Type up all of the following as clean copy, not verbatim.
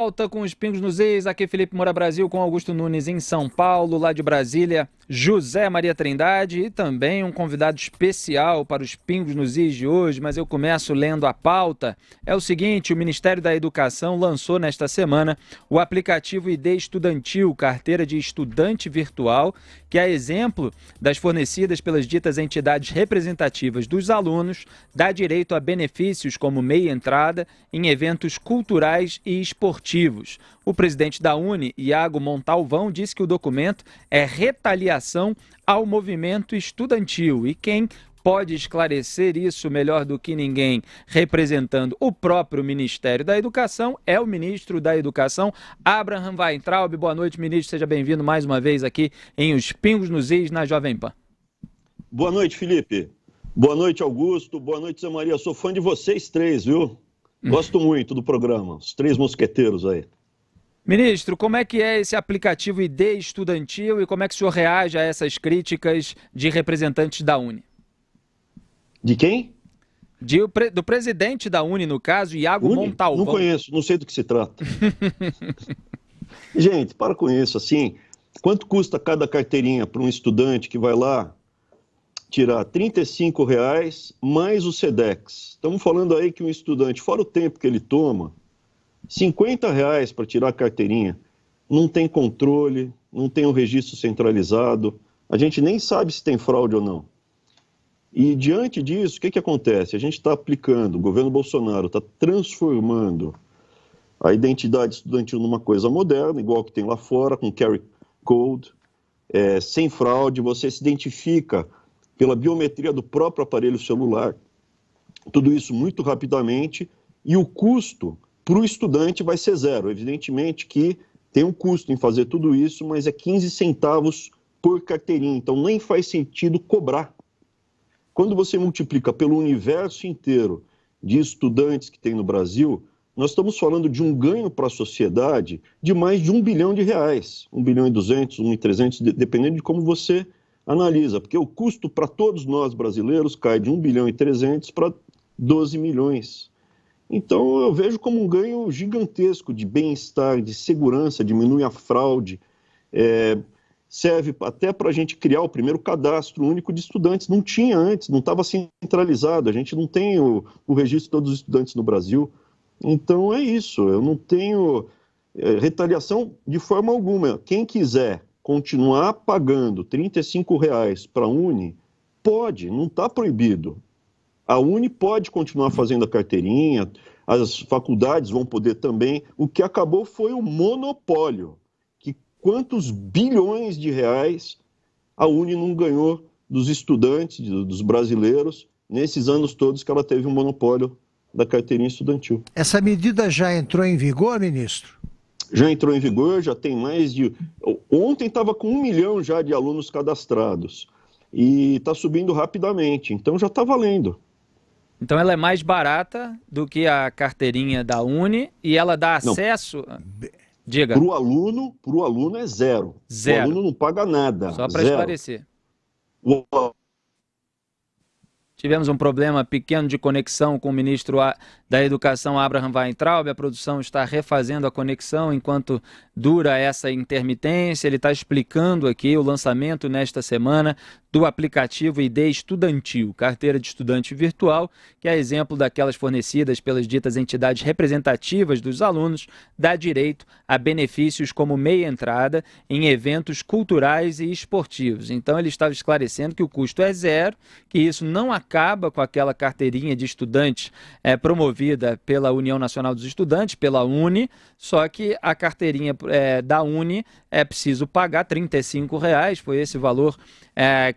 Volta com os Pingos nos Is, aqui Felipe Moura Brasil com Augusto Nunes em São Paulo, lá de Brasília, José Maria Trindade e também um convidado especial para os Pingos nos Is de hoje, mas eu começo lendo a pauta. É o seguinte, o Ministério da Educação lançou nesta semana o aplicativo ID Estudantil, carteira de estudante virtual, que é exemplo das fornecidas pelas ditas entidades representativas dos alunos, dá direito a benefícios como meia entrada em eventos culturais e esportivos. O presidente da UNE, Iago Montalvão, disse que o documento é retaliação ao movimento estudantil e quem pode esclarecer isso melhor do que ninguém, representando o próprio Ministério da Educação, é o ministro da Educação, Abraham Weintraub. Boa noite, ministro, seja bem-vindo mais uma vez aqui em Os Pingos nos Is, na Jovem Pan. Boa noite, Felipe. Boa noite, Augusto. Boa noite, Zé Maria. Sou fã de vocês três, viu? Gosto muito do programa, os três mosqueteiros aí. Ministro, como é que é esse aplicativo ID Estudantil e como é que o senhor reage a essas críticas de representantes da UNE? De quem? Do presidente da UNE, no caso, Iago Montalvão. Não conheço, não sei do que se trata. Gente, para com isso, assim, quanto custa cada carteirinha para um estudante que vai lá tirar R$ 35,00 mais o Sedex? Estamos falando aí que um estudante, fora o tempo que ele toma, R$ 50,00 para tirar a carteirinha, não tem controle, não tem um registro centralizado, a gente nem sabe se tem fraude ou não. E diante disso, o que acontece? A gente está aplicando, o governo Bolsonaro está transformando a identidade estudantil numa coisa moderna, igual que tem lá fora, com QR Code, sem fraude, você se identifica pela biometria do próprio aparelho celular, tudo isso muito rapidamente, e o custo para o estudante vai ser zero. Evidentemente que tem um custo em fazer tudo isso, mas é 15 centavos por carteirinha, então nem faz sentido cobrar. Quando você multiplica pelo universo inteiro de estudantes que tem no Brasil, nós estamos falando de um ganho para a sociedade de mais de R$ 1 bilhão, 1 bilhão e 200, 1 e 300, dependendo de como você analisa, porque o custo para todos nós brasileiros cai de 1 bilhão e 300 para 12 milhões. Então eu vejo como um ganho gigantesco de bem-estar, de segurança, diminui a fraude, serve até para a gente criar o primeiro cadastro único de estudantes. Não tinha antes, não estava centralizado, a gente não tem o registro de todos os estudantes no Brasil. Então é isso, eu não tenho retaliação de forma alguma. Quem quiser continuar pagando R$ 35,00 para a UNE, pode, não está proibido. A UNE pode continuar fazendo a carteirinha, as faculdades vão poder também. O que acabou foi o monopólio. Quantos bilhões de reais a UNE não ganhou dos estudantes, dos brasileiros, nesses anos todos que ela teve um monopólio da carteirinha estudantil. Essa medida já entrou em vigor, ministro? Já entrou em vigor, já tem mais de... Ontem estava com 1 milhão já de alunos cadastrados e está subindo rapidamente, então já está valendo. Então ela é mais barata do que a carteirinha da UNE e ela dá acesso... Diga. Para o aluno é zero. O aluno não paga nada. Só para esclarecer. Tivemos um problema pequeno de conexão com o ministro da Educação, Abraham Weintraub. A produção está refazendo a conexão enquanto dura essa intermitência. Ele está explicando aqui o lançamento nesta semana do aplicativo ID Estudantil, carteira de estudante virtual, que é exemplo daquelas fornecidas pelas ditas entidades representativas dos alunos, dá direito a benefícios como meia entrada em eventos culturais e esportivos. Então ele estava esclarecendo que o custo é zero, que isso não acaba com aquela carteirinha de estudantes promovida pela União Nacional dos Estudantes, pela UNE, só que a carteirinha da UNE é preciso pagar R$ 35,00, foi esse valor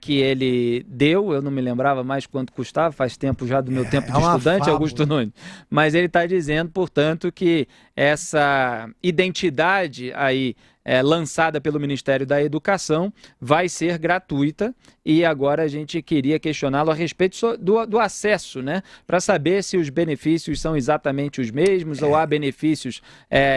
que ele deu, eu não me lembrava mais quanto custava, faz tempo já do meu tempo de estudante, Augusto Nunes, mas ele está dizendo, portanto, que essa identidade aí lançada pelo Ministério da Educação vai ser gratuita e agora a gente queria questioná-lo a respeito do acesso, né? Para saber se os benefícios são exatamente os mesmos ou há benefícios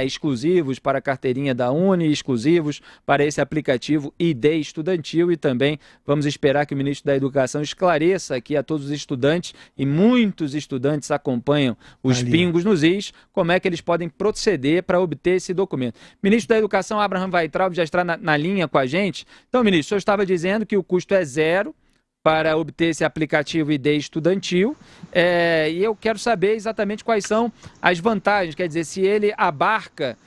exclusivos para a carteirinha da UNE, exclusivos para esse aplicativo ID Estudantil e também vamos esperar que o ministro da Educação esclareça aqui a todos os estudantes e muitos estudantes acompanham os Pingos nos Is, como é que eles podem proceder para obter esse documento. O ministro da Educação, Abraham Weintraub, já está na linha com a gente. Então, ministro, o senhor estava dizendo que o custo é zero para obter esse aplicativo ID estudantil, e eu quero saber exatamente quais são as vantagens, quer dizer, se ele abarca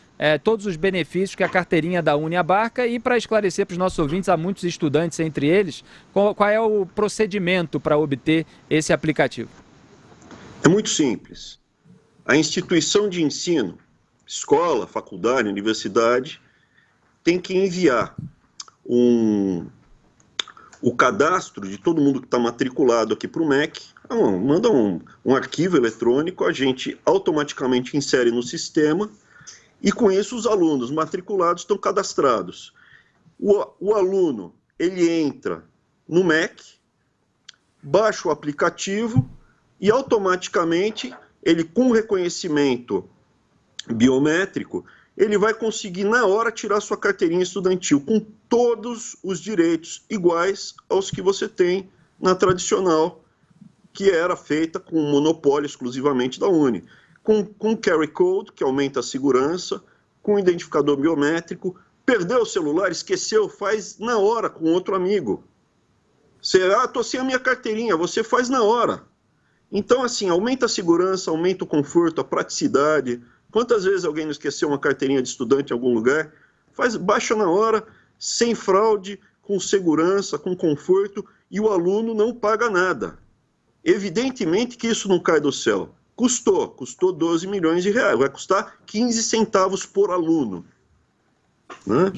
todos os benefícios que a carteirinha da Uni abarca, e para esclarecer para os nossos ouvintes, há muitos estudantes entre eles, qual é o procedimento para obter esse aplicativo? É muito simples. A instituição de ensino, escola, faculdade, universidade, tem que enviar o cadastro de todo mundo que está matriculado aqui para o MEC, manda um arquivo eletrônico, a gente automaticamente insere no sistema, e com isso os alunos matriculados estão cadastrados. O aluno, ele entra no MEC, baixa o aplicativo e automaticamente, ele com reconhecimento biométrico, ele vai conseguir na hora tirar sua carteirinha estudantil com todos os direitos iguais aos que você tem na tradicional, que era feita com monopólio exclusivamente da Uni. Com QR Code, que aumenta a segurança, com identificador biométrico, perdeu o celular, esqueceu, faz na hora com outro amigo. Você, tô sem a minha carteirinha, você faz na hora. Então, assim, aumenta a segurança, aumenta o conforto, a praticidade. Quantas vezes alguém não esqueceu uma carteirinha de estudante em algum lugar? Baixa na hora, sem fraude, com segurança, com conforto, e o aluno não paga nada. Evidentemente que isso não cai do céu. Custou 12 milhões de reais, vai custar 15 centavos por aluno, né?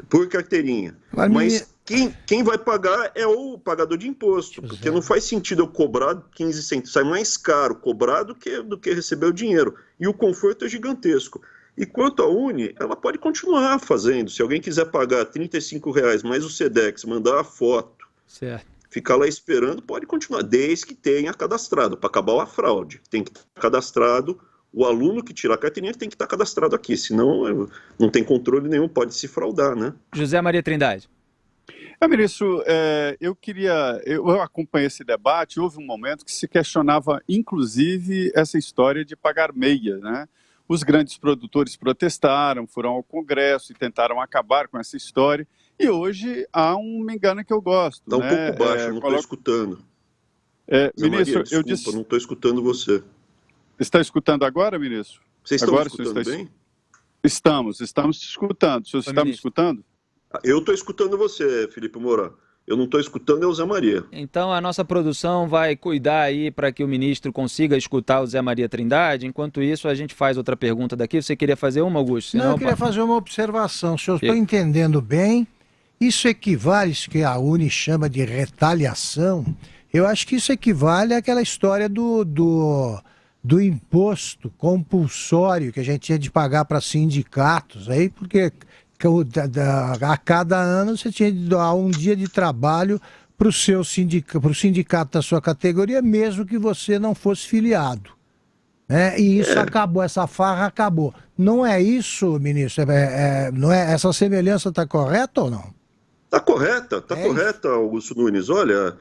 Por carteirinha. Mas quem vai pagar é o pagador de imposto, porque não faz sentido eu cobrar 15 centavos, sai mais caro cobrar do que receber o dinheiro. E o conforto é gigantesco. E quanto à Uni, ela pode continuar fazendo. Se alguém quiser pagar R$ 35 mais o SEDEX, mandar a foto, certo, ficar lá esperando, pode continuar, desde que tenha cadastrado, para acabar a fraude. Tem que estar cadastrado, o aluno que tirar a carteirinha tem que estar cadastrado aqui, senão não tem controle nenhum, pode se fraudar, né? José Maria Trindade. Ministro, eu acompanhei esse debate, houve um momento que se questionava, inclusive, essa história de pagar meia, né? Os grandes produtores protestaram, foram ao Congresso e tentaram acabar com essa história. E hoje há me engano que eu gosto. Está um pouco baixo, não estou escutando. Ministro, Maria, desculpa, eu disse... não estou escutando você. Está escutando agora, ministro? Vocês estão me escutando bem? Estamos te escutando. O senhor está me escutando? Eu estou escutando você, Felipe Moura. Eu não estou escutando é o Zé Maria. Então a nossa produção vai cuidar aí para que o ministro consiga escutar o Zé Maria Trindade. Enquanto isso, a gente faz outra pergunta daqui. Você queria fazer uma, Augusto? Senão, não, eu queria fazer uma observação. Se eu estou entendendo bem, isso equivale, isso que a Uni chama de retaliação, eu acho que isso equivale àquela história do imposto compulsório que a gente tinha de pagar para sindicatos, aí, porque a cada ano você tinha de dar um dia de trabalho para o sindicato da sua categoria, mesmo que você não fosse filiado. E isso acabou, essa farra acabou. Não é isso, ministro? Não é, essa semelhança está correta ou não? Está correta, Augusto Nunes. Olha,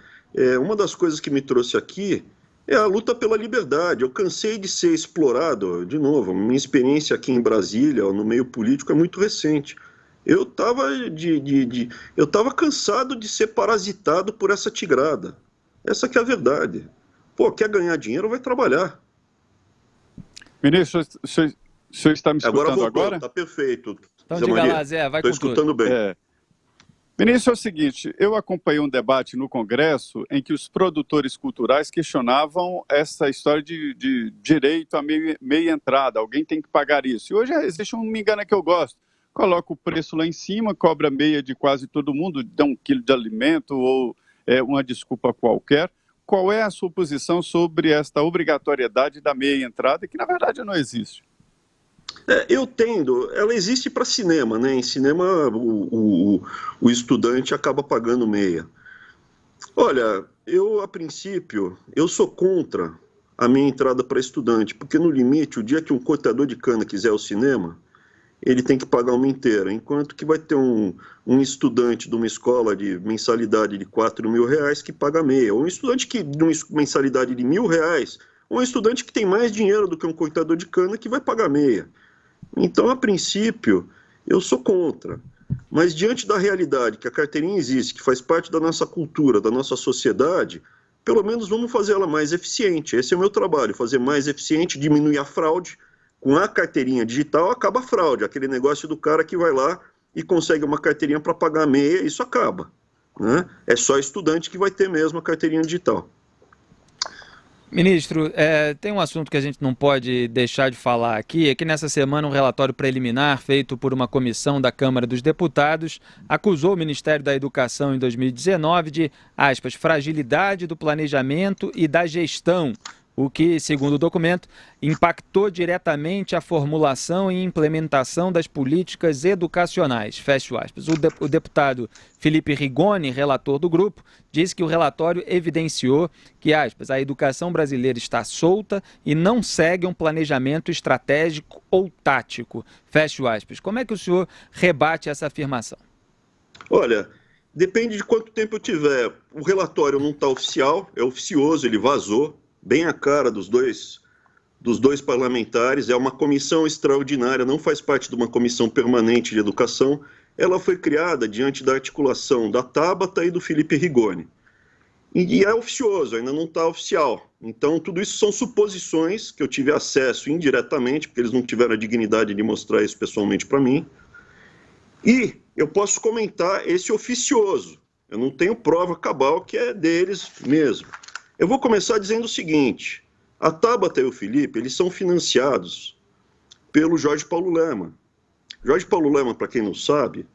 uma das coisas que me trouxe aqui é a luta pela liberdade. Eu cansei de ser explorado, de novo, minha experiência aqui em Brasília, no meio político, é muito recente. Eu estava cansado de ser parasitado por essa tigrada. Essa que é a verdade. Pô, quer ganhar dinheiro, vai trabalhar. Ministro, o senhor está me escutando agora? Está perfeito. Então diga lá, Zé, vai com tudo. Estou escutando bem. Ministro, é o seguinte, eu acompanhei um debate no Congresso em que os produtores culturais questionavam essa história de direito à meia entrada, alguém tem que pagar isso. E hoje existe me engano que eu gosto, coloca o preço lá em cima, cobra meia de quase todo mundo, dá 1 quilo de alimento ou uma desculpa qualquer. Qual é a sua posição sobre esta obrigatoriedade da meia entrada, que na verdade não existe? Eu tendo, ela existe para cinema, né? Em cinema o estudante acaba pagando meia. Olha, a princípio, eu sou contra a meia entrada para estudante, porque no limite, o dia que um cortador de cana quiser ao cinema, ele tem que pagar uma inteira, enquanto que vai ter um estudante de uma escola de mensalidade de R$4.000 que paga meia, ou um estudante de uma mensalidade de R$1.000, ou um estudante que tem mais dinheiro do que um cortador de cana que vai pagar meia. Então, a princípio, eu sou contra. Mas diante da realidade que a carteirinha existe, que faz parte da nossa cultura, da nossa sociedade, pelo menos vamos fazer ela mais eficiente. Esse é o meu trabalho, fazer mais eficiente, diminuir a fraude. Com a carteirinha digital acaba a fraude, aquele negócio do cara que vai lá e consegue uma carteirinha para pagar meia, isso acaba, né? É só estudante que vai ter mesmo a carteirinha digital. Ministro, tem um assunto que a gente não pode deixar de falar aqui, é que nessa semana um relatório preliminar feito por uma comissão da Câmara dos Deputados acusou o Ministério da Educação em 2019 de, aspas, fragilidade do planejamento e da gestão, o que, segundo o documento, impactou diretamente a formulação e implementação das políticas educacionais. Fecho aspas. O deputado Felipe Rigoni, relator do grupo, disse que o relatório evidenciou que, aspas, a educação brasileira está solta e não segue um planejamento estratégico ou tático. Fecho aspas. Como é que o senhor rebate essa afirmação? Olha, depende de quanto tempo eu tiver. O relatório não está oficial, é oficioso, ele vazou, bem a cara dos dois parlamentares. É uma comissão extraordinária, não faz parte de uma comissão permanente de educação. Ela foi criada diante da articulação da Tabata e do Felipe Rigoni. E é oficioso, ainda não está oficial. Então, tudo isso são suposições que eu tive acesso indiretamente, porque eles não tiveram a dignidade de mostrar isso pessoalmente para mim. E eu posso comentar esse oficioso. Eu não tenho prova cabal que é deles mesmo. Eu vou começar dizendo o seguinte: a Tabata e o Felipe, eles são financiados pelo Jorge Paulo Lemann. Jorge Paulo Lemann, para quem não sabe,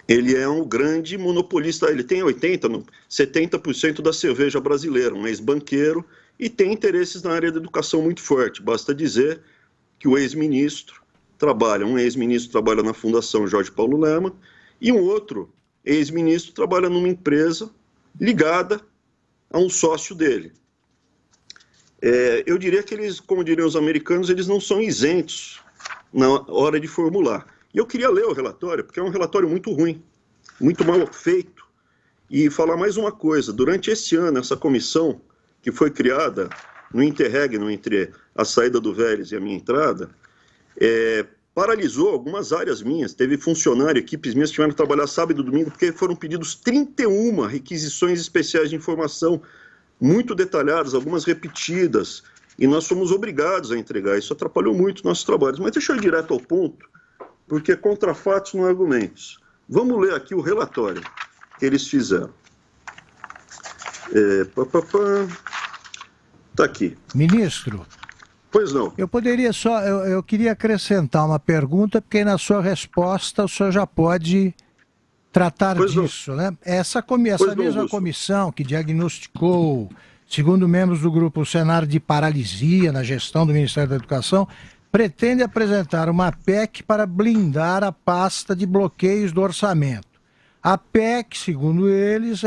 ele é um grande monopolista, ele tem 70% da cerveja brasileira, um ex-banqueiro, e tem interesses na área da educação muito forte. Basta dizer que o ex-ministro trabalha na Fundação Jorge Paulo Lemann, e um outro ex-ministro trabalha numa empresa ligada a um sócio dele. Eu diria que eles, como diriam os americanos, eles não são isentos na hora de formular. E eu queria ler o relatório, porque é um relatório muito ruim, muito mal feito. E falar mais uma coisa: durante esse ano, essa comissão que foi criada no interregno entre a saída do Vélez e a minha entrada, paralisou algumas áreas minhas. Teve funcionário, equipes minhas que tiveram que trabalhar sábado e domingo, porque foram pedidos 31 requisições especiais de informação, muito detalhadas, algumas repetidas, e nós fomos obrigados a entregar. Isso atrapalhou muito nossos trabalhos. Mas deixa eu ir direto ao ponto, porque contra fatos não argumentos. Vamos ler aqui o relatório que eles fizeram. Está aqui. Ministro, pois não. Eu poderia só, eu queria acrescentar uma pergunta, porque na sua resposta o senhor já pode tratar disso, né? Essa mesma comissão que diagnosticou, segundo membros do grupo, o cenário de paralisia na gestão do Ministério da Educação, pretende apresentar uma PEC para blindar a pasta de bloqueios do orçamento. A PEC, segundo eles,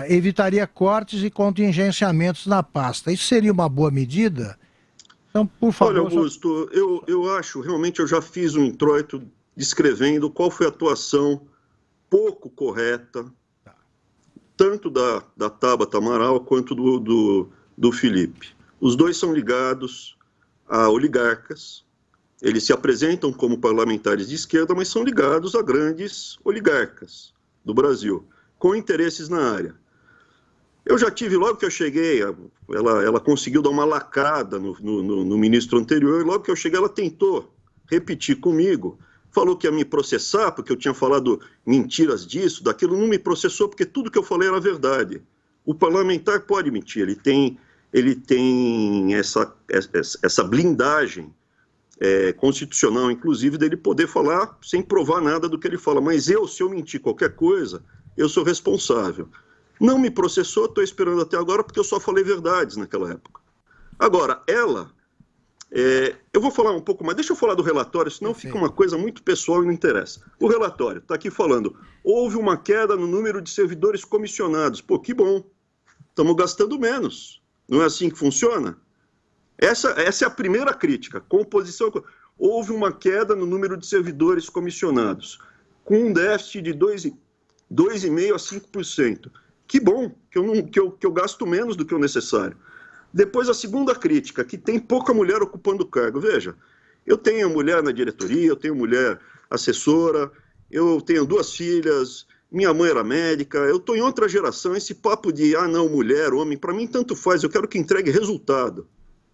evitaria cortes e contingenciamentos na pasta. Isso seria uma boa medida? Então, por favor... Olha, Augusto, eu acho, realmente eu já fiz um introito descrevendo qual foi a atuação pouco correta, tanto da Tabata Amaral quanto do Felipe. Os dois são ligados a oligarcas, eles se apresentam como parlamentares de esquerda, mas são ligados a grandes oligarcas do Brasil, com interesses na área. Eu já tive, logo que eu cheguei, ela conseguiu dar uma lacrada no ministro anterior, e logo que eu cheguei ela tentou repetir comigo, falou que ia me processar, porque eu tinha falado mentiras disso, daquilo. Não me processou, porque tudo que eu falei era verdade. O parlamentar pode mentir, ele tem essa blindagem constitucional, inclusive, dele poder falar sem provar nada do que ele fala. Mas se eu mentir qualquer coisa, eu sou responsável. Não me processou, estou esperando até agora, porque eu só falei verdades naquela época. Agora, eu vou falar um pouco mais, deixa eu falar do relatório, senão fica uma coisa muito pessoal e não interessa. O relatório está aqui falando, houve uma queda no número de servidores comissionados. Pô, que bom, estamos gastando menos. Não é assim que funciona? Essa é a primeira crítica, composição. Houve uma queda no número de servidores comissionados, com um déficit de 2,5% a 5%. Que bom, que eu gasto menos do que o necessário. Depois, a segunda crítica, que tem pouca mulher ocupando o cargo. Veja, Eu tenho mulher na diretoria, eu tenho mulher assessora, eu tenho 2 filhas, minha mãe era médica, eu estou em outra geração. Esse papo de, não, mulher, homem, para mim tanto faz, eu quero que entregue resultado.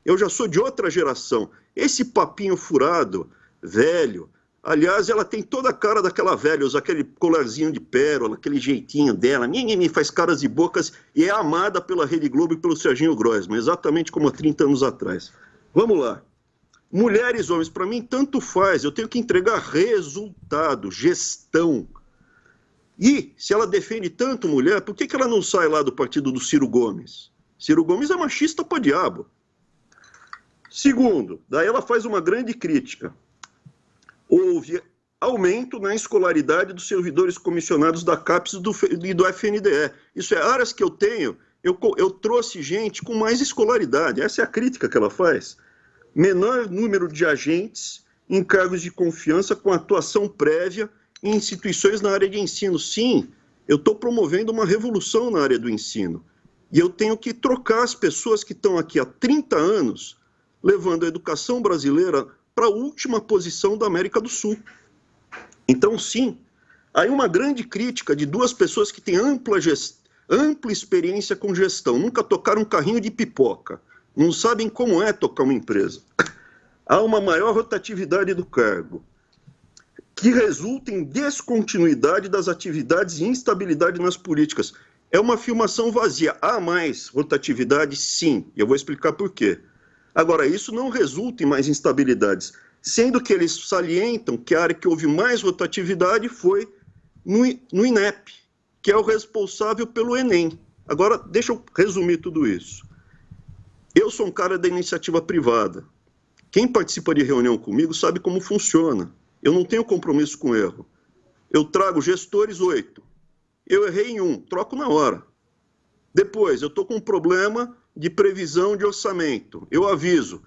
Eu já sou de outra geração. Esse papinho furado, velho, aliás, ela tem toda a cara daquela velha, usa aquele colarzinho de pérola, aquele jeitinho dela, faz caras e bocas, e é amada pela Rede Globo e pelo Serginho Groisman, exatamente como há 30 anos atrás. Vamos lá. Mulheres, homens, para mim tanto faz, eu tenho que entregar resultado, gestão. E, se ela defende tanto mulher, por que ela não sai lá do partido do Ciro Gomes? Ciro Gomes é machista pra diabo. Segundo, daí ela faz uma grande crítica. Houve aumento na escolaridade dos servidores comissionados da CAPES e do FNDE. Isso é áreas que eu tenho, eu trouxe gente com mais escolaridade. Essa é a crítica que ela faz. Menor número de agentes em cargos de confiança com atuação prévia em instituições na área de ensino. Sim, eu estou promovendo uma revolução na área do ensino. E eu tenho que trocar as pessoas que estão aqui há 30 anos, levando a educação brasileira para a última posição da América do Sul. Então, sim, há uma grande crítica de 2 pessoas que têm ampla experiência com gestão, nunca tocaram um carrinho de pipoca, não sabem como é tocar uma empresa. Há uma maior rotatividade do cargo, que resulta em descontinuidade das atividades e instabilidade nas políticas. É uma afirmação vazia. Há mais rotatividade? Sim. E eu vou explicar por quê. Agora, isso não resulta em mais instabilidades, sendo que eles salientam que a área que houve mais rotatividade foi no INEP, que é o responsável pelo Enem. Agora, deixa eu resumir tudo isso. Eu sou um cara da iniciativa privada. Quem participa de reunião comigo sabe como funciona. Eu não tenho compromisso com erro. Eu trago gestores 8. Eu errei em 1, troco na hora. Depois, eu estou com um problema de previsão de orçamento. Eu aviso.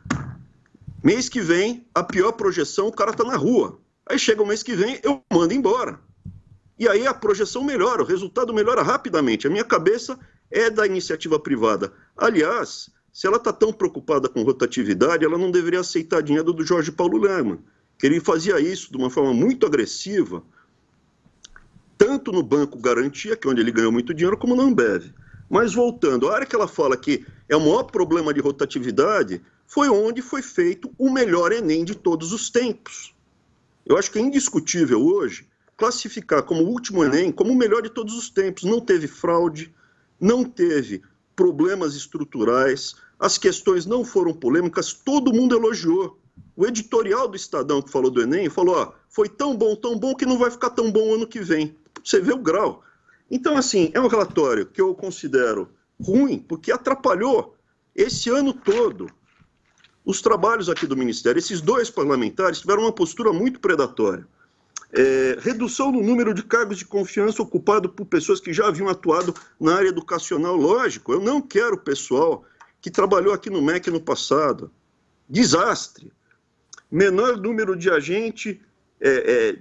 Mês que vem, a pior projeção, o cara está na rua. Aí chega o mês que vem, eu mando embora. E aí a projeção melhora, o resultado melhora rapidamente. A minha cabeça é da iniciativa privada. Aliás, se ela está tão preocupada com rotatividade, ela não deveria aceitar dinheiro do Jorge Paulo Lemann, que ele fazia isso de uma forma muito agressiva, tanto no Banco Garantia, que é onde ele ganhou muito dinheiro, como na Ambev. Mas voltando, a área que ela fala que é o maior problema de rotatividade foi onde foi feito o melhor Enem de todos os tempos. Eu acho que é indiscutível hoje classificar como o último Enem como o melhor de todos os tempos. Não teve fraude, não teve problemas estruturais, as questões não foram polêmicas, todo mundo elogiou. O editorial do Estadão que falou do Enem falou, foi tão bom que não vai ficar tão bom ano que vem. Você vê o grau. Então, assim, é um relatório que eu considero ruim, porque atrapalhou esse ano todo os trabalhos aqui do Ministério. Esses 2 parlamentares tiveram uma postura muito predatória. Redução no número de cargos de confiança ocupado por pessoas que já haviam atuado na área educacional. Lógico, eu não quero pessoal que trabalhou aqui no MEC no passado. Desastre. Menor número de agente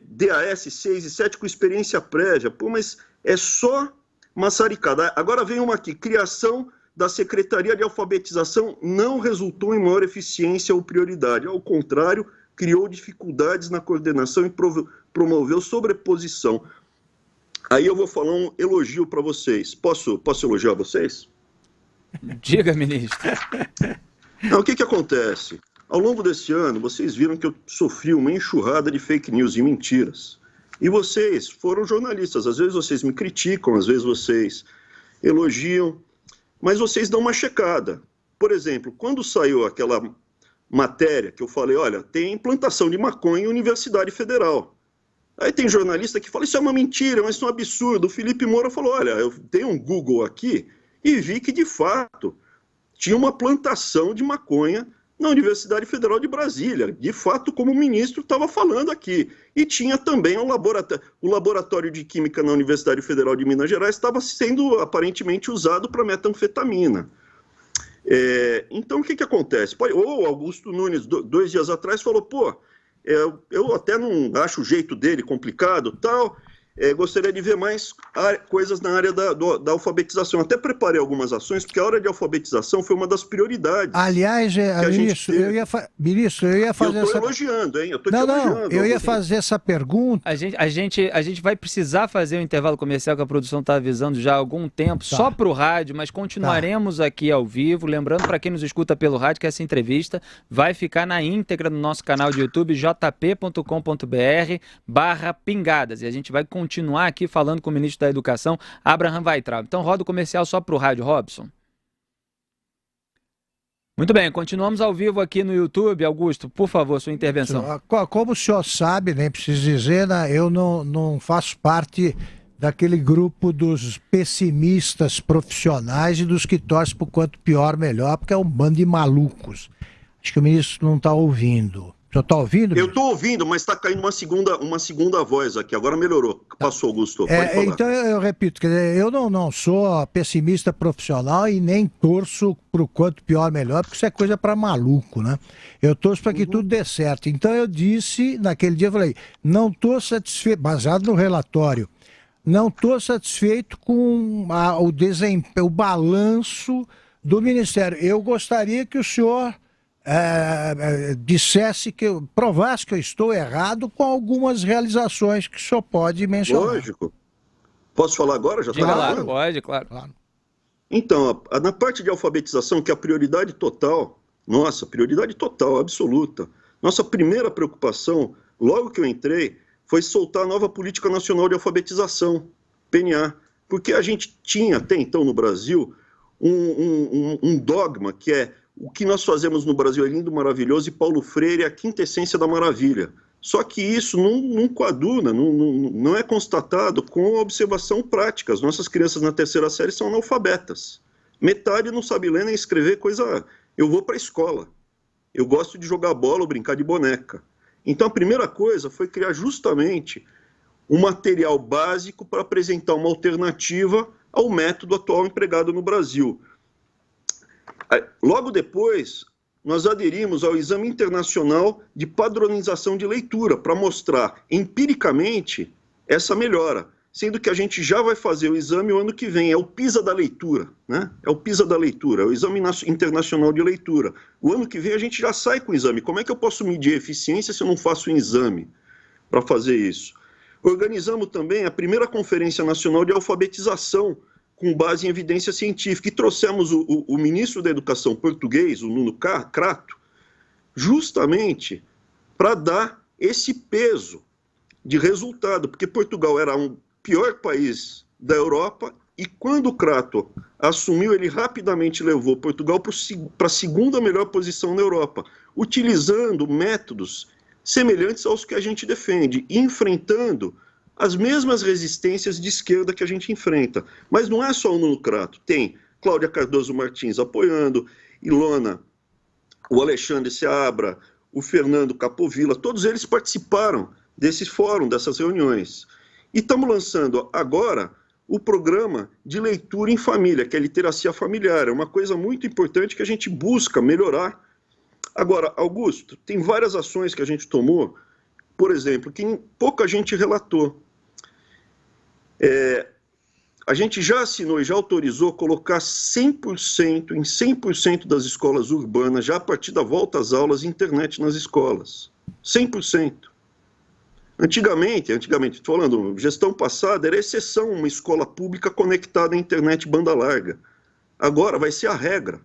DAS 6 e 7 com experiência prévia. Pô, mas é só maçaricada. Agora vem uma aqui, criação da Secretaria de Alfabetização não resultou em maior eficiência ou prioridade. Ao contrário, criou dificuldades na coordenação e promoveu sobreposição. Aí eu vou falar um elogio para vocês. Posso elogiar vocês? Diga, ministro. Não, o que acontece? Ao longo desse ano, vocês viram que eu sofri uma enxurrada de fake news e mentiras. E vocês foram jornalistas. Às vezes vocês me criticam, às vezes vocês elogiam, mas vocês dão uma checada. Por exemplo, quando saiu aquela matéria que eu falei, olha, tem implantação de maconha em Universidade Federal. Aí tem jornalista que fala, isso é uma mentira, mas isso é um absurdo. O Felipe Moura falou, olha, eu dei um Google aqui e vi que, de fato, tinha uma plantação de maconha na Universidade Federal de Brasília, de fato, como o ministro estava falando aqui. E tinha também o laboratório de química na Universidade Federal de Minas Gerais, estava sendo aparentemente usado para metanfetamina. Então, o que acontece? Ou Augusto Nunes, 2 dias atrás, falou, eu até não acho o jeito dele complicado, tal, gostaria de ver mais coisas na área da alfabetização. Até preparei algumas ações, porque a hora de alfabetização foi uma das prioridades. Aliás, ministro, eu ia fazer essa... Eu estou elogiando, hein? Eu ia fazer essa pergunta. A gente vai precisar fazer um intervalo comercial que a produção está avisando já há algum tempo, só para o rádio, mas continuaremos aqui ao vivo. Lembrando para quem nos escuta pelo rádio que essa entrevista vai ficar na íntegra no nosso canal de YouTube, jp.com.br/pingadas. E a gente vai continuar aqui falando com o ministro da Educação, Abraham Weintraub. Então roda o comercial só para o rádio, Robson. Muito bem, continuamos ao vivo aqui no YouTube. Augusto, por favor, sua intervenção. Como o senhor sabe, nem preciso dizer, né, eu não faço parte daquele grupo dos pessimistas profissionais e dos que torcem por quanto pior, melhor, porque é um bando de malucos. Acho que o ministro não está ouvindo. O senhor está ouvindo? Eu estou ouvindo, mas está caindo uma segunda voz aqui. Agora melhorou. Passou, Augusto. Pode falar. Então eu repito, quer dizer, eu não sou pessimista profissional e nem torço para o quanto pior, melhor, porque isso é coisa para maluco, né? Eu torço para que tudo dê certo. Então eu disse, naquele dia, eu falei, não estou satisfeito, baseado no relatório, não estou satisfeito com o desempenho, o balanço do Ministério. Eu gostaria que o senhor dissesse, provasse que eu estou errado com algumas realizações que o senhor pode mencionar. Lógico. Posso falar agora? Já está gravando? Pode, claro. Então, na parte de alfabetização, que é a prioridade total, prioridade total, absoluta. Nossa primeira preocupação, logo que eu entrei, foi soltar a nova Política Nacional de Alfabetização, PNA, porque a gente tinha até então no Brasil um dogma que é o que nós fazemos no Brasil é lindo, maravilhoso, e Paulo Freire é a quintessência da maravilha. Só que isso não coaduna, não é constatado com a observação prática. As nossas crianças na terceira série são analfabetas. Metade não sabe ler nem escrever coisa... Eu vou para a escola. Eu gosto de jogar bola ou brincar de boneca. Então a primeira coisa foi criar justamente um material básico para apresentar uma alternativa ao método atual empregado no Brasil. Logo depois, nós aderimos ao Exame Internacional de Padronização de Leitura, para mostrar empiricamente essa melhora, sendo que a gente já vai fazer o exame o ano que vem, é o PISA da leitura, né? É o PISA da leitura, é o Exame Internacional de Leitura. O ano que vem a gente já sai com o exame. Como é que eu posso medir a eficiência se eu não faço um exame para fazer isso? Organizamos também a primeira Conferência Nacional de Alfabetização, com base em evidência científica, e trouxemos o ministro da Educação português, o Nuno Crato, justamente para dar esse peso de resultado, porque Portugal era um pior país da Europa, e quando o Crato assumiu, ele rapidamente levou Portugal para a segunda melhor posição na Europa, utilizando métodos semelhantes aos que a gente defende, enfrentando as mesmas resistências de esquerda que a gente enfrenta. Mas não é só o Nuno Crato, tem Cláudia Cardoso Martins apoiando, Ilona, o Alexandre Seabra, o Fernando Capovilla, todos eles participaram desse fórum, dessas reuniões. E estamos lançando agora o programa de leitura em família, que é a literacia familiar, é uma coisa muito importante que a gente busca melhorar. Agora, Augusto, tem várias ações que a gente tomou, por exemplo, que pouca gente relatou. A gente já assinou e já autorizou colocar 100%, em 100% das escolas urbanas, já a partir da volta às aulas, internet nas escolas. 100%. Antigamente, estou falando, gestão passada, era exceção uma escola pública conectada à internet banda larga. Agora vai ser a regra.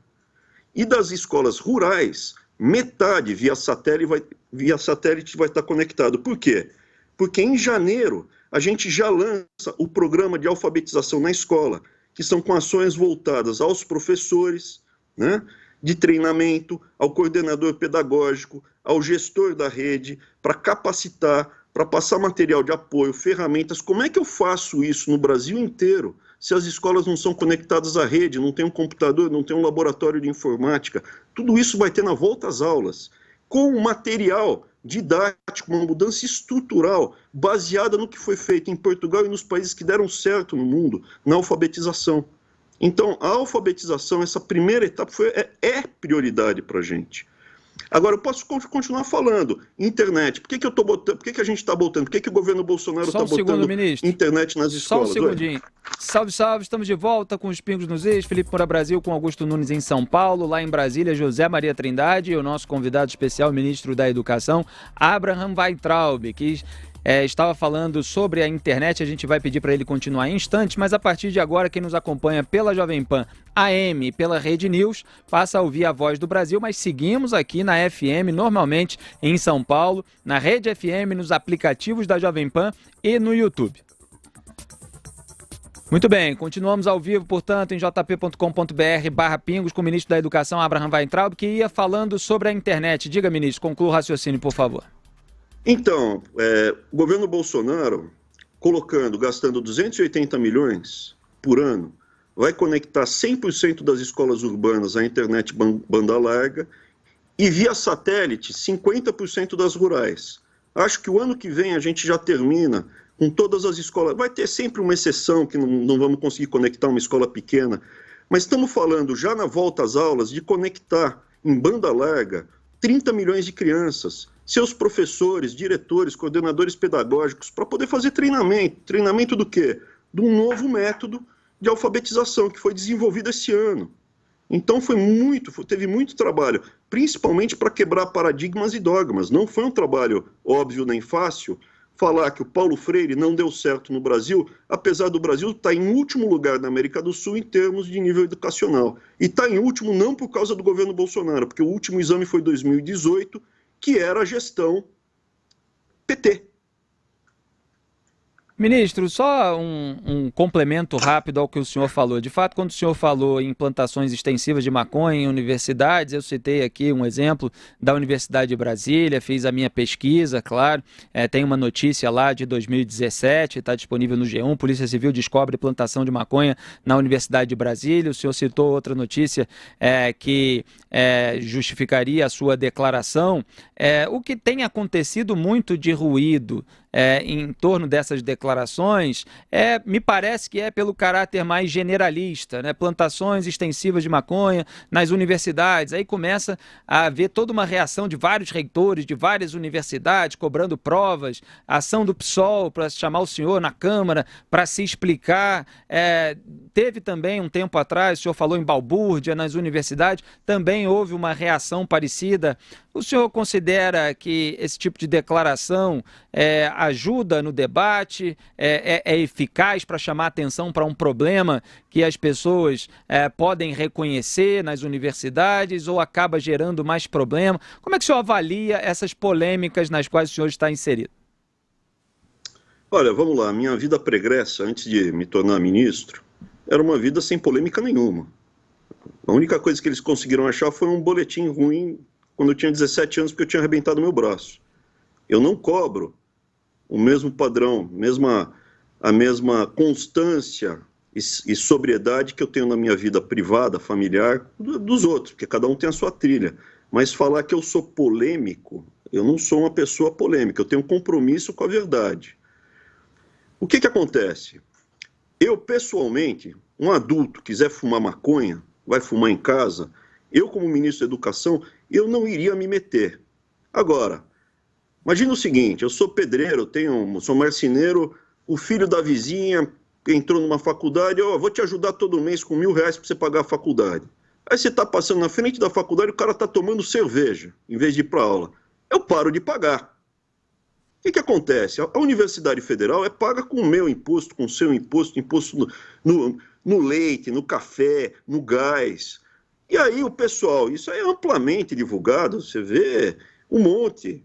E das escolas rurais, metade via satélite vai estar conectado. Por quê? Porque em janeiro a gente já lança o programa de alfabetização na escola, que são com ações voltadas aos professores, né, de treinamento, ao coordenador pedagógico, ao gestor da rede, para capacitar, para passar material de apoio, ferramentas. Como é que eu faço isso no Brasil inteiro, se as escolas não são conectadas à rede, não tem um computador, não tem um laboratório de informática? Tudo isso vai ter na volta às aulas, com um material didático, uma mudança estrutural, baseada no que foi feito em Portugal e nos países que deram certo no mundo, na alfabetização. Então, a alfabetização, essa primeira etapa, é prioridade para a gente. Agora, eu posso continuar falando. Internet. Por que eu tô botando, por que a gente está botando? Por que o governo Bolsonaro está botando internet nas escolas? Só um segundinho. Salve, salve. Estamos de volta com os Pingos nos Is. Felipe Moura Brasil com Augusto Nunes em São Paulo. Lá em Brasília, José Maria Trindade e o nosso convidado especial, ministro da Educação, Abraham Weintraub, que estava falando sobre a internet. A gente vai pedir para ele continuar em instantes, mas a partir de agora, quem nos acompanha pela Jovem Pan AM, pela Rede News, passa a ouvir a Voz do Brasil, mas seguimos aqui na FM, normalmente em São Paulo, na Rede FM, nos aplicativos da Jovem Pan e no YouTube. Muito bem, continuamos ao vivo, portanto, em jp.com.br/pingos com o ministro da Educação, Abraham Weintraub, que ia falando sobre a internet. Diga, ministro, conclua o raciocínio, por favor. Então, o governo Bolsonaro, gastando 280 milhões por ano, vai conectar 100% das escolas urbanas à internet banda larga e, via satélite, 50% das rurais. Acho que o ano que vem a gente já termina com todas as escolas. Vai ter sempre uma exceção que não vamos conseguir conectar uma escola pequena, mas estamos falando já na volta às aulas de conectar em banda larga 30 milhões de crianças, seus professores, diretores, coordenadores pedagógicos, para poder fazer treinamento. Treinamento do quê? De um novo método de alfabetização que foi desenvolvido esse ano. Então teve muito trabalho, principalmente para quebrar paradigmas e dogmas. Não foi um trabalho óbvio nem fácil falar que o Paulo Freire não deu certo no Brasil, apesar do Brasil estar em último lugar na América do Sul em termos de nível educacional. E está em último não por causa do governo Bolsonaro, porque o último exame foi 2018, que era a gestão PT. Ministro, só um complemento rápido ao que o senhor falou. De fato, quando o senhor falou em plantações extensivas de maconha em universidades, eu citei aqui um exemplo da Universidade de Brasília, fiz a minha pesquisa, claro, tem uma notícia lá de 2017, está disponível no G1, Polícia Civil descobre plantação de maconha na Universidade de Brasília. O senhor citou outra notícia que justificaria a sua declaração. O que tem acontecido muito de ruído em torno dessas declarações, me parece que é pelo caráter mais generalista, né? Plantações extensivas de maconha nas universidades, aí começa a haver toda uma reação de vários reitores, de várias universidades, cobrando provas, a ação do PSOL para chamar o senhor na Câmara para se explicar. Teve também um tempo atrás, o senhor falou em balbúrdia nas universidades, também houve uma reação parecida. O senhor considera que esse tipo de declaração ajuda no debate, é eficaz para chamar atenção para um problema que as pessoas podem reconhecer nas universidades, ou acaba gerando mais problema? Como é que o senhor avalia essas polêmicas nas quais o senhor está inserido? Olha, vamos lá, minha vida pregressa, antes de me tornar ministro, era uma vida sem polêmica nenhuma. A única coisa que eles conseguiram achar foi um boletim ruim quando eu tinha 17 anos, porque eu tinha arrebentado meu braço. Eu não cobro o mesmo padrão, a mesma constância e sobriedade que eu tenho na minha vida privada, familiar, dos outros, porque cada um tem a sua trilha. Mas falar que eu sou polêmico, eu não sou uma pessoa polêmica, eu tenho um compromisso com a verdade. O que acontece? Eu, pessoalmente, um adulto quiser fumar maconha, vai fumar em casa, eu, como ministro da Educação, eu não iria me meter. Agora, imagina o seguinte, eu sou pedreiro, sou marceneiro, o filho da vizinha entrou numa faculdade, vou te ajudar todo mês com R$1.000 para você pagar a faculdade. Aí você está passando na frente da faculdade, o cara está tomando cerveja, em vez de ir para aula. Eu paro de pagar. O que acontece? A Universidade Federal é paga com o meu imposto, com o seu imposto, imposto no leite, no café, no gás. E aí o pessoal, isso é amplamente divulgado, você vê um monte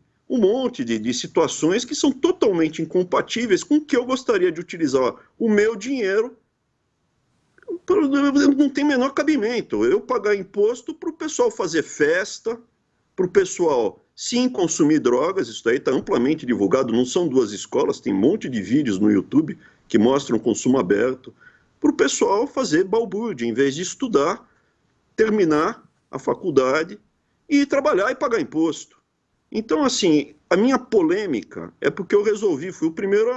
de situações que são totalmente incompatíveis com o que eu gostaria de utilizar o meu dinheiro. Não tem menor cabimento. Eu pagar imposto para o pessoal fazer festa, para o pessoal, sim, consumir drogas, isso daí está amplamente divulgado, não são duas escolas, tem um monte de vídeos no YouTube que mostram consumo aberto, para o pessoal fazer balbúrdia, em vez de estudar, terminar a faculdade e trabalhar e pagar imposto. Então, assim, a minha polêmica é porque eu resolvi, fui o primeiro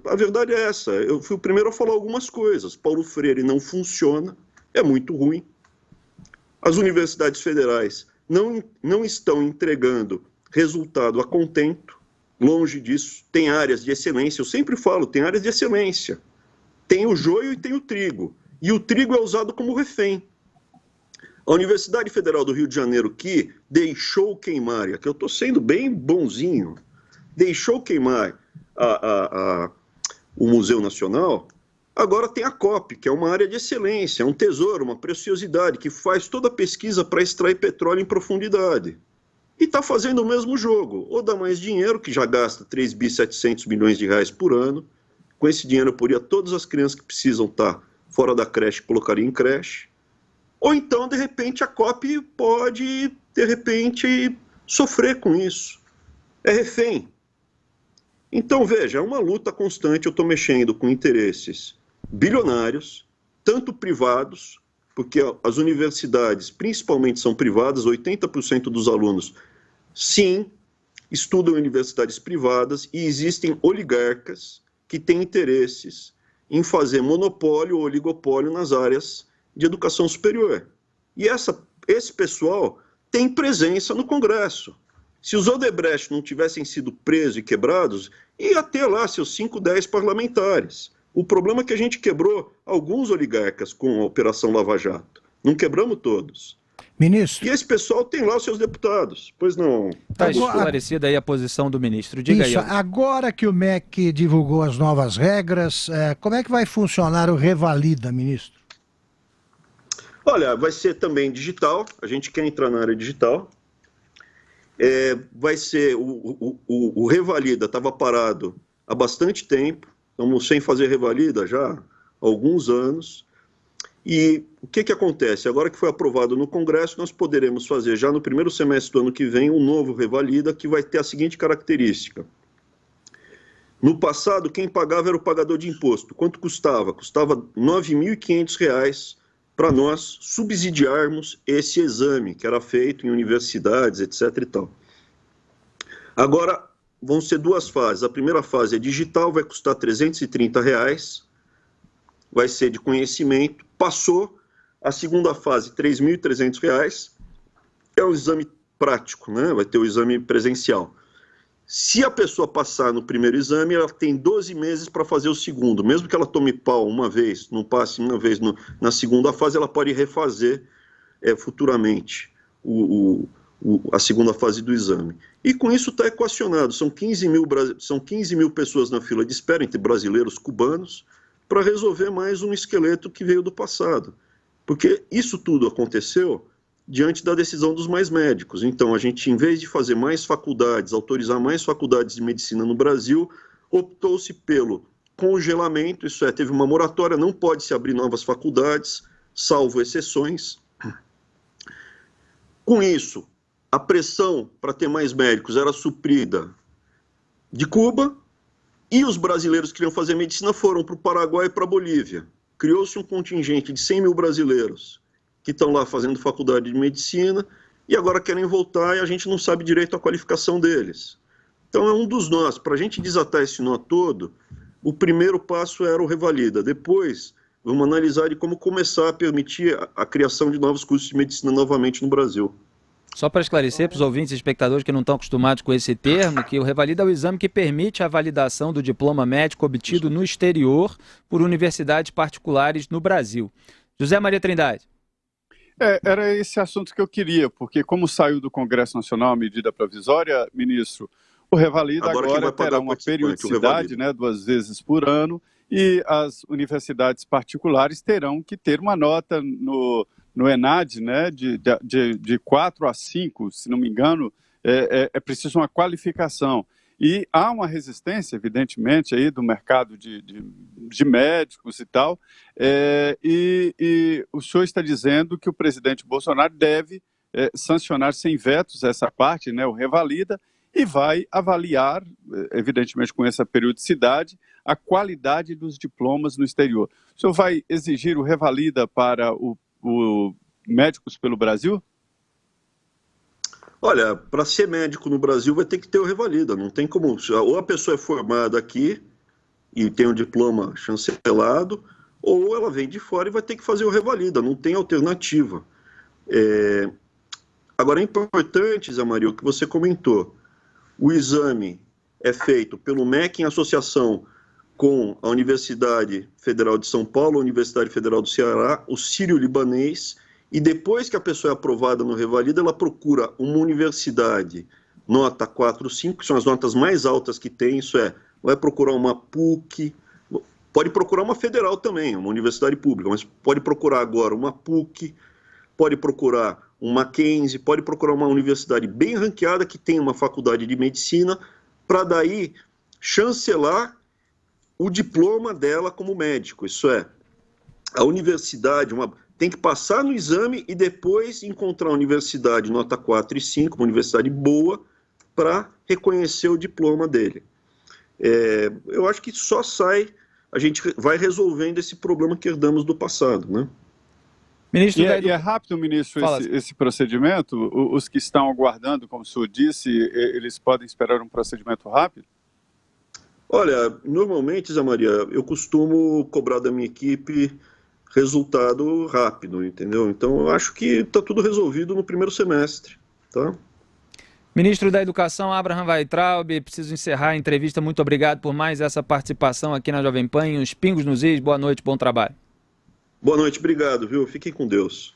a verdade é essa, eu fui o primeiro a falar algumas coisas. Paulo Freire não funciona, é muito ruim. As universidades federais não estão entregando resultado a contento, longe disso. Tem áreas de excelência, eu sempre falo, tem áreas de excelência. Tem o joio e tem o trigo. E o trigo é usado como refém. A Universidade Federal do Rio de Janeiro, que deixou queimar, e aqui eu estou sendo bem bonzinho, deixou queimar o Museu Nacional, agora tem a COP, que é uma área de excelência, é um tesouro, uma preciosidade, que faz toda a pesquisa para extrair petróleo em profundidade. E está fazendo o mesmo jogo, ou dá mais dinheiro, que já gasta 3.700 bilhões de reais por ano, com esse dinheiro eu poria todas as crianças que precisam estar fora da creche, colocaria em creche, ou então, de repente, a COP pode, de repente, sofrer com isso. É refém. Então, veja, é uma luta constante, eu estou mexendo com interesses bilionários, tanto privados, porque as universidades, principalmente, são privadas, 80% dos alunos, sim, estudam em universidades privadas, e existem oligarcas que têm interesses em fazer monopólio ou oligopólio nas áreas de educação superior. E esse pessoal tem presença no Congresso. Se os Odebrecht não tivessem sido presos e quebrados, ia ter lá seus 5, 10 parlamentares. O problema é que a gente quebrou alguns oligarcas com a Operação Lava Jato. Não quebramos todos. Ministro. E esse pessoal tem lá os seus deputados. Pois não. Está esclarecida aí a posição do ministro. Diga isso, aí. Agora que o MEC divulgou as novas regras, como é que vai funcionar o Revalida, ministro? Olha, vai ser também digital. A gente quer entrar na área digital. Vai ser o Revalida estava parado há bastante tempo, estamos sem fazer Revalida já há alguns anos, e o que acontece? Agora que foi aprovado no Congresso, nós poderemos fazer já no primeiro semestre do ano que vem um novo Revalida que vai ter a seguinte característica. No passado, quem pagava era o pagador de imposto. Quanto custava? Custava R$ 9.500 para nós subsidiarmos esse exame que era feito em universidades, etc. e tal. Agora, vão ser duas fases. A primeira fase é digital, vai custar R$ 330, vai ser de conhecimento. Passou. A segunda fase, R$ 3.300, é um exame prático, né? Vai ter o exame presencial. Se a pessoa passar no primeiro exame, ela tem 12 meses para fazer o segundo. Mesmo que ela tome pau uma vez, não passe uma vez na segunda fase, ela pode refazer futuramente a segunda fase do exame. E com isso está equacionado. São 15 mil pessoas na fila de espera, entre brasileiros e cubanos, para resolver mais um esqueleto que veio do passado. Porque isso tudo aconteceu diante da decisão dos mais médicos. Então, a gente, em vez de fazer mais faculdades, autorizar mais faculdades de medicina no Brasil, optou-se pelo congelamento, isso é, teve uma moratória, não pode se abrir novas faculdades, salvo exceções. Com isso, a pressão para ter mais médicos era suprida de Cuba, e os brasileiros que queriam fazer medicina foram para o Paraguai e para a Bolívia. Criou-se um contingente de 100 mil brasileiros que estão lá fazendo faculdade de medicina, e agora querem voltar e a gente não sabe direito a qualificação deles. Então é um dos nós. Para a gente desatar esse nó todo, o primeiro passo era o Revalida. Depois, vamos analisar de como começar a permitir a criação de novos cursos de medicina novamente no Brasil. Só para esclarecer para os ouvintes e espectadores que não estão acostumados com esse termo, que o Revalida é o exame que permite a validação do diploma médico obtido no exterior por universidades particulares no Brasil. José Maria Trindade. Era esse assunto que eu queria, porque como saiu do Congresso Nacional a medida provisória, ministro, o Revalida agora terá uma periodicidade, né, 2 vezes por ano, e as universidades particulares terão que ter uma nota no ENAD, né, de 4 a 5, se não me engano, é preciso uma qualificação. E há uma resistência, evidentemente, aí do mercado de médicos e tal, e o senhor está dizendo que o presidente Bolsonaro deve sancionar sem vetos essa parte, né, o Revalida, e vai avaliar, evidentemente com essa periodicidade, a qualidade dos diplomas no exterior. O senhor vai exigir o Revalida para o médicos pelo Brasil? Olha, para ser médico no Brasil vai ter que ter o Revalida, não tem como. Ou a pessoa é formada aqui e tem um diploma chancelado, ou ela vem de fora e vai ter que fazer o Revalida, não tem alternativa. Agora, é importante, Zé Maria, o que você comentou. O exame é feito pelo MEC em associação com a Universidade Federal de São Paulo, a Universidade Federal do Ceará, o Sírio-Libanês, e depois que a pessoa é aprovada no Revalida, ela procura uma universidade nota 4, 5, que são as notas mais altas que tem, isso é, vai procurar uma PUC, pode procurar uma federal também, uma universidade pública, mas pode procurar agora uma PUC, pode procurar uma Mackenzie, pode procurar uma universidade bem ranqueada que tem uma faculdade de medicina, para daí chancelar o diploma dela como médico. Isso é, a universidade tem que passar no exame e depois encontrar uma universidade nota 4 e 5, uma universidade boa, para reconhecer o diploma dele. Eu acho que só a gente vai resolvendo esse problema que herdamos do passado, né? Ministro, e é rápido, ministro, esse procedimento? Os que estão aguardando, como o senhor disse, eles podem esperar um procedimento rápido? Olha, normalmente, Zé Maria, eu costumo cobrar da minha equipe resultado rápido, entendeu? Então, eu acho que está tudo resolvido no primeiro semestre, tá? Ministro da Educação, Abraham Weintraub, preciso encerrar a entrevista. Muito obrigado por mais essa participação aqui na Jovem Pan. Uns pingos nos is. Boa noite, bom trabalho. Boa noite, obrigado, viu? Fiquem com Deus.